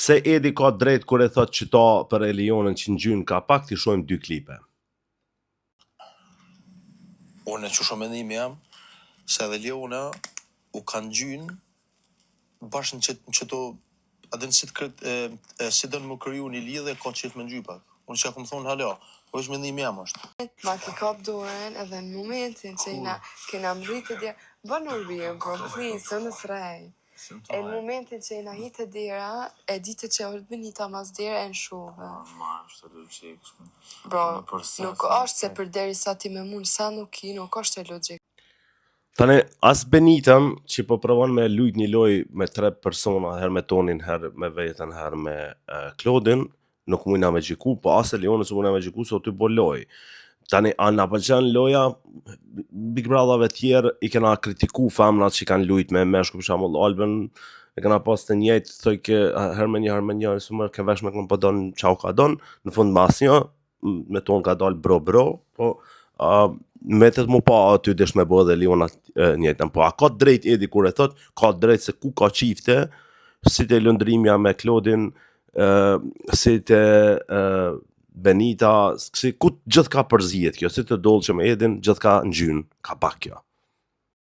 pse Edi ka drejt kur e thot qëta për Elionën që në gjynë ka pak, t'i shojmë 2 klipe. Unë që shumë mendimi jam, se edhe Leona u kanë gjynë bashkë në qëto, adin si dënë më kryu një lidhe, ka qëtë me në pak. Unë që akëm thonë hala, po është mendimi jam është. Ma ki kap dorën edhe në momentin që kena mritë dje, bënë urbijem, bro, please, unë srej. E në momentin që jena hitë dira, e ditë që është Benita mas dira e në shuve. Ma, është të logik. Bro, nuk është se për deri sa ti me mund, sa nuk është e logik. Tane, as Benitën që po provon me lujt një loj me 3 persona, her me Tonin, her me vetën, her me Klodin, nuk mujna me gjiku, po as Elionës nuk mujna me gjiku, so ty bo loj. Tani, a na pëlqen loja, Big Brotherve tjerë i kena kritiku femnat që kanë lujt me meshku, për shamull Albin, e kena pas të njejtë, thoj ke her me një, sumër ke vesh me kënë po donë qau ka donë, në fund mas një, me tonë ka dalë bro, po metet mu pa aty desh me bo dhe Leona njëtën, po a ka drejt Edi kur e thot, ka drejt se ku ka qifte, si të lëndrimja me Klodin, si të Benita, si ku gjithë ka përzijet kjo, si të dolë që me Edin, gjithë ka në gjynë, ka pak kjo.